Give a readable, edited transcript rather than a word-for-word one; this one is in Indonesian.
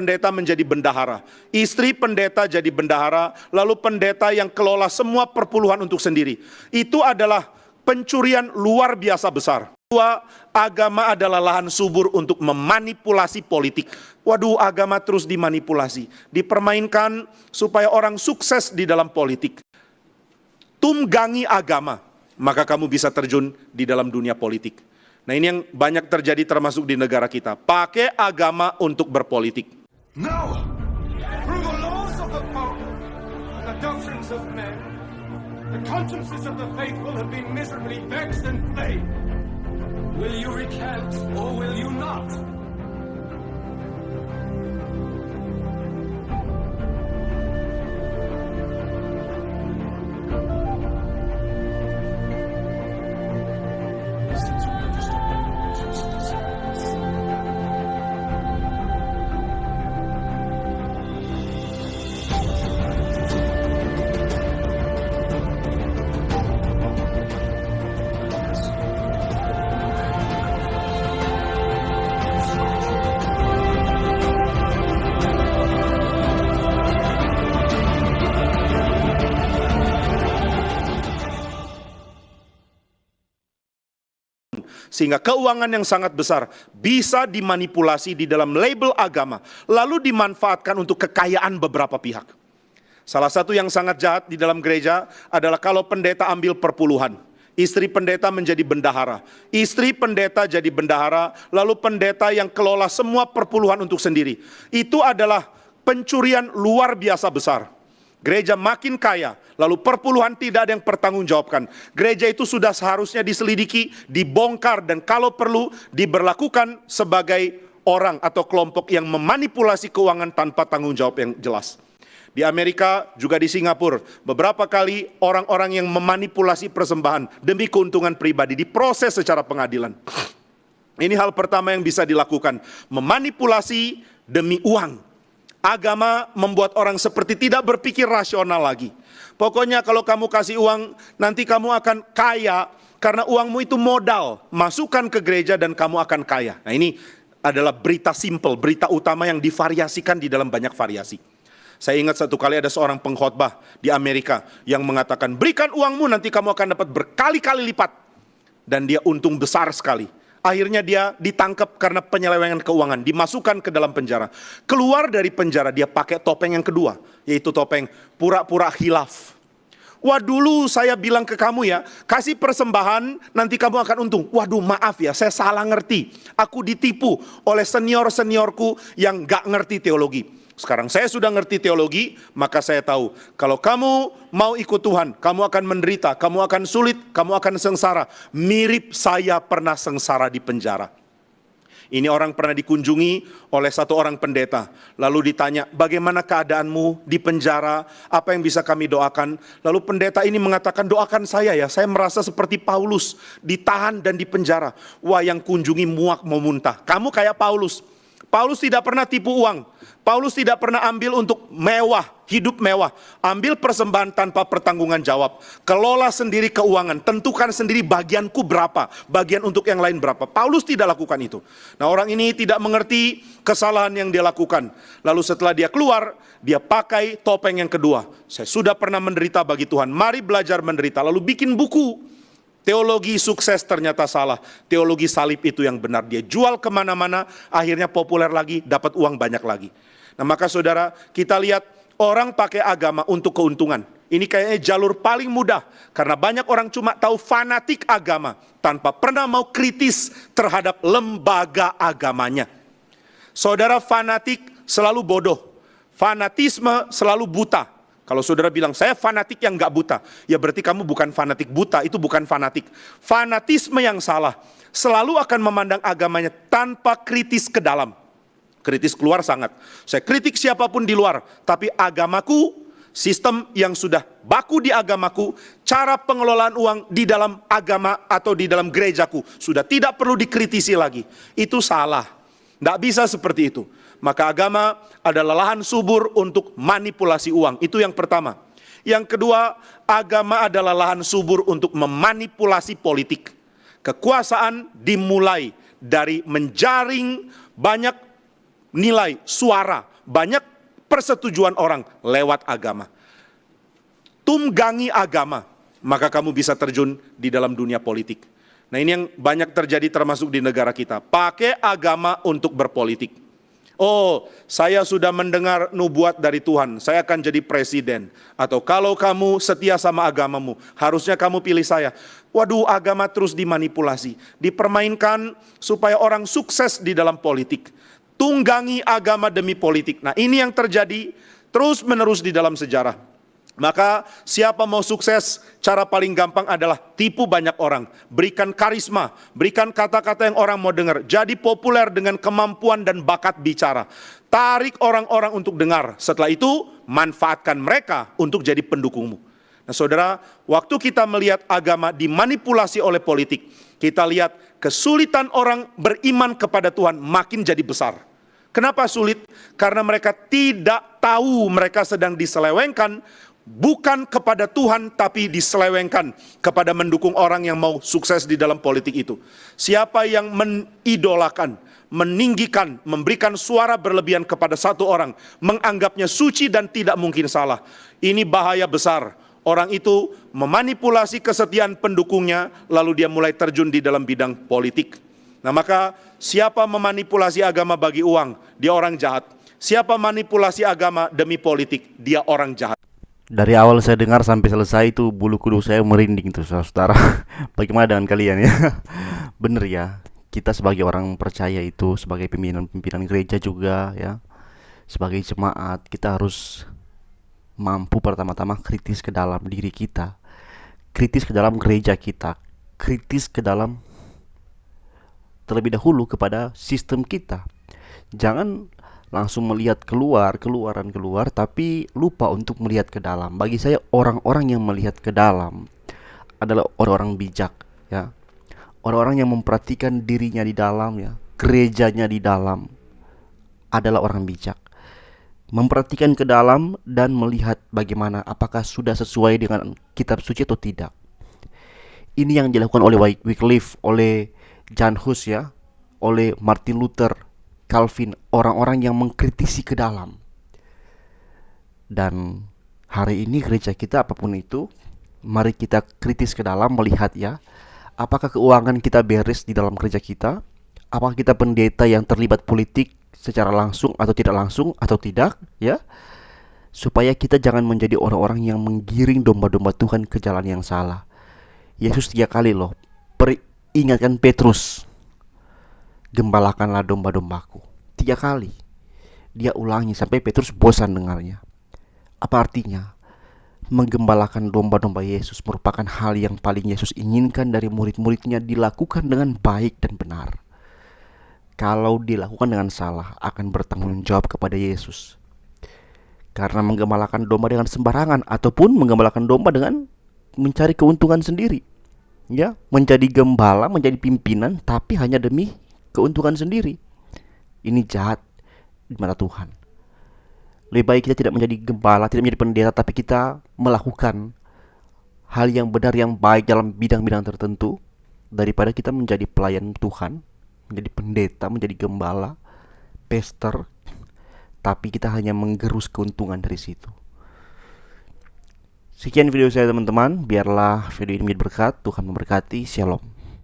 pendeta menjadi bendahara, istri pendeta jadi bendahara, lalu pendeta yang kelola semua perpuluhan untuk sendiri. Itu adalah pencurian luar biasa besar. Kedua, agama adalah lahan subur untuk memanipulasi politik. Waduh, agama terus dimanipulasi, dipermainkan supaya orang sukses di dalam politik. Tunggangi agama, maka kamu bisa terjun di dalam dunia politik. Nah, ini yang banyak terjadi termasuk di negara kita. Pakai agama untuk berpolitik. No! Through the laws of the Pope, the doctrines of men, the consciences of the faithful have been miserably vexed and flayed. Will you recant or will you not? Sehingga keuangan yang sangat besar bisa dimanipulasi di dalam label agama, lalu dimanfaatkan untuk kekayaan beberapa pihak. Salah satu yang sangat jahat di dalam gereja adalah kalau pendeta ambil perpuluhan. Istri pendeta menjadi bendahara, istri pendeta jadi bendahara, lalu pendeta yang kelola semua perpuluhan untuk sendiri. Itu adalah pencurian luar biasa besar. Gereja makin kaya, lalu perpuluhan tidak ada yang pertanggungjawabkan. Gereja itu sudah seharusnya diselidiki, dibongkar, dan kalau perlu diberlakukan sebagai orang atau kelompok yang memanipulasi keuangan tanpa tanggung jawab yang jelas. Di Amerika, juga di Singapura, beberapa kali orang-orang yang memanipulasi persembahan demi keuntungan pribadi diproses secara pengadilan. Ini hal pertama yang bisa dilakukan, memanipulasi demi uang. Agama membuat orang seperti tidak berpikir rasional lagi. Pokoknya kalau kamu kasih uang, nanti kamu akan kaya, karena uangmu itu modal. Masukkan ke gereja dan kamu akan kaya. Nah, ini adalah berita simple, berita utama yang divariasikan di dalam banyak variasi. Saya ingat satu kali ada seorang pengkhotbah di Amerika yang mengatakan, berikan uangmu nanti kamu akan dapat berkali-kali lipat. Dan dia untung besar sekali. Akhirnya dia ditangkap karena penyelewengan keuangan, dimasukkan ke dalam penjara. Keluar dari penjara dia pakai topeng yang kedua, yaitu topeng pura-pura khilaf. Wah, dulu saya bilang ke kamu ya, kasih persembahan nanti kamu akan untung. Waduh, maaf ya, saya salah ngerti. Aku ditipu oleh senior-seniorku yang gak ngerti teologi. Sekarang saya sudah ngerti teologi, maka saya tahu kalau kamu mau ikut Tuhan, kamu akan menderita, kamu akan sulit, kamu akan sengsara. Mirip saya pernah sengsara di penjara. Ini orang pernah dikunjungi oleh satu orang pendeta. Lalu ditanya, bagaimana keadaanmu di penjara? Apa yang bisa kami doakan? Lalu pendeta ini mengatakan, doakan saya ya. Saya merasa seperti Paulus, ditahan dan dipenjara. Wah, yang kunjungi muak mau muntah. Kamu kayak Paulus. Paulus tidak pernah tipu uang. Paulus tidak pernah ambil untuk mewah, hidup mewah. Ambil persembahan tanpa pertanggungan jawab. Kelola sendiri keuangan, tentukan sendiri bagianku berapa, bagian untuk yang lain berapa. Paulus tidak lakukan itu. Nah, orang ini tidak mengerti kesalahan yang dia lakukan. Lalu setelah dia keluar, dia pakai topeng yang kedua. Saya sudah pernah menderita bagi Tuhan, mari belajar menderita. Lalu bikin buku. Teologi sukses ternyata salah. Teologi salib itu yang benar. Dia jual kemana-mana, akhirnya populer lagi, dapat uang banyak lagi. Nah, maka saudara, kita lihat orang pakai agama untuk keuntungan. Ini kayaknya jalur paling mudah. Karena banyak orang cuma tahu fanatik agama, tanpa pernah mau kritis terhadap lembaga agamanya. Saudara, fanatik selalu bodoh. Fanatisme selalu buta. Kalau saudara bilang, saya fanatik yang gak buta. Ya berarti kamu bukan fanatik buta, itu bukan fanatik. Fanatisme yang salah, selalu akan memandang agamanya tanpa kritis ke dalam. Kritis keluar sangat. Saya kritik siapapun di luar, tapi agamaku, sistem yang sudah baku di agamaku, cara pengelolaan uang di dalam agama atau di dalam gerejaku, sudah tidak perlu dikritisi lagi. Itu salah. Tidak bisa seperti itu. Maka agama adalah lahan subur untuk manipulasi uang. Itu yang pertama. Yang kedua, agama adalah lahan subur untuk memanipulasi politik. Kekuasaan dimulai dari menjaring banyak nilai, suara, banyak persetujuan orang lewat agama. Tunggangi agama, maka kamu bisa terjun di dalam dunia politik. Nah, ini yang banyak terjadi termasuk di negara kita. Pakai agama untuk berpolitik. Oh, saya sudah mendengar nubuat dari Tuhan, saya akan jadi presiden. Atau kalau kamu setia sama agamamu, harusnya kamu pilih saya. Waduh, agama terus dimanipulasi, dipermainkan supaya orang sukses di dalam politik. Tunggangi agama demi politik. Nah, ini yang terjadi terus menerus di dalam sejarah. Maka siapa mau sukses, cara paling gampang adalah tipu banyak orang. Berikan karisma, berikan kata-kata yang orang mau dengar. Jadi populer dengan kemampuan dan bakat bicara. Tarik orang-orang untuk dengar. Setelah itu, manfaatkan mereka untuk jadi pendukungmu. Nah, saudara, waktu kita melihat agama dimanipulasi oleh politik, kita lihat kesulitan orang beriman kepada Tuhan makin jadi besar. Kenapa sulit? Karena mereka tidak tahu mereka sedang diselewengkan, bukan kepada Tuhan, tapi diselewengkan kepada mendukung orang yang mau sukses di dalam politik itu. Siapa yang menidolakan, meninggikan, memberikan suara berlebihan kepada satu orang, menganggapnya suci dan tidak mungkin salah. Ini bahaya besar. Orang itu memanipulasi kesetiaan pendukungnya, lalu dia mulai terjun di dalam bidang politik. Nah, maka siapa memanipulasi agama bagi uang, dia orang jahat. Siapa manipulasi agama demi politik, dia orang jahat. Dari awal saya dengar sampai selesai itu bulu kuduk saya merinding tuh, saudara. Bagaimana dengan kalian ya? Bener ya, kita sebagai orang percaya itu, sebagai pimpinan gereja juga ya, sebagai jemaat, kita harus mampu pertama-tama kritis ke dalam diri kita, kritis ke dalam gereja kita, kritis ke dalam terlebih dahulu kepada sistem kita. Jangan langsung melihat keluar, tapi lupa untuk melihat ke dalam. Bagi saya, orang-orang yang melihat ke dalam adalah orang-orang bijak, ya. Orang-orang yang memperhatikan dirinya di dalam, ya, gerejanya di dalam, adalah orang bijak. Memperhatikan ke dalam dan melihat bagaimana, apakah sudah sesuai dengan kitab suci atau tidak. Ini yang dilakukan oleh Wycliffe, oleh Jan Hus, ya, oleh Martin Luther, Calvin, orang-orang yang mengkritisi ke dalam. Dan hari ini gereja kita apapun itu, mari kita kritis ke dalam, melihat ya, apakah keuangan kita beres di dalam gereja kita, apakah kita pendeta yang terlibat politik secara langsung atau tidak, ya, supaya kita jangan menjadi orang-orang yang menggiring domba-domba Tuhan ke jalan yang salah. Yesus 3 kali loh peringatkan Petrus, gembalakanlah domba-dombaku. 3 kali dia ulangi sampai Petrus bosan dengarnya. Apa artinya? Menggembalakan domba-domba Yesus merupakan hal yang paling Yesus inginkan dari murid-muridnya, dilakukan dengan baik dan benar. Kalau dilakukan dengan salah, akan bertanggung jawab kepada Yesus. Karena menggembalakan domba dengan sembarangan, ataupun menggembalakan domba dengan mencari keuntungan sendiri, ya, menjadi gembala, menjadi pimpinan, tapi hanya demi keuntungan sendiri. Ini jahat di mata Tuhan. Lebih baik kita tidak menjadi gembala, tidak menjadi pendeta, tapi kita melakukan hal yang benar, yang baik dalam bidang-bidang tertentu, daripada kita menjadi pelayan Tuhan, menjadi pendeta, menjadi gembala, pastor, tapi kita hanya menggerus keuntungan dari situ. Sekian video saya teman-teman, biarlah video ini menjadi berkat. Tuhan memberkati. Shalom.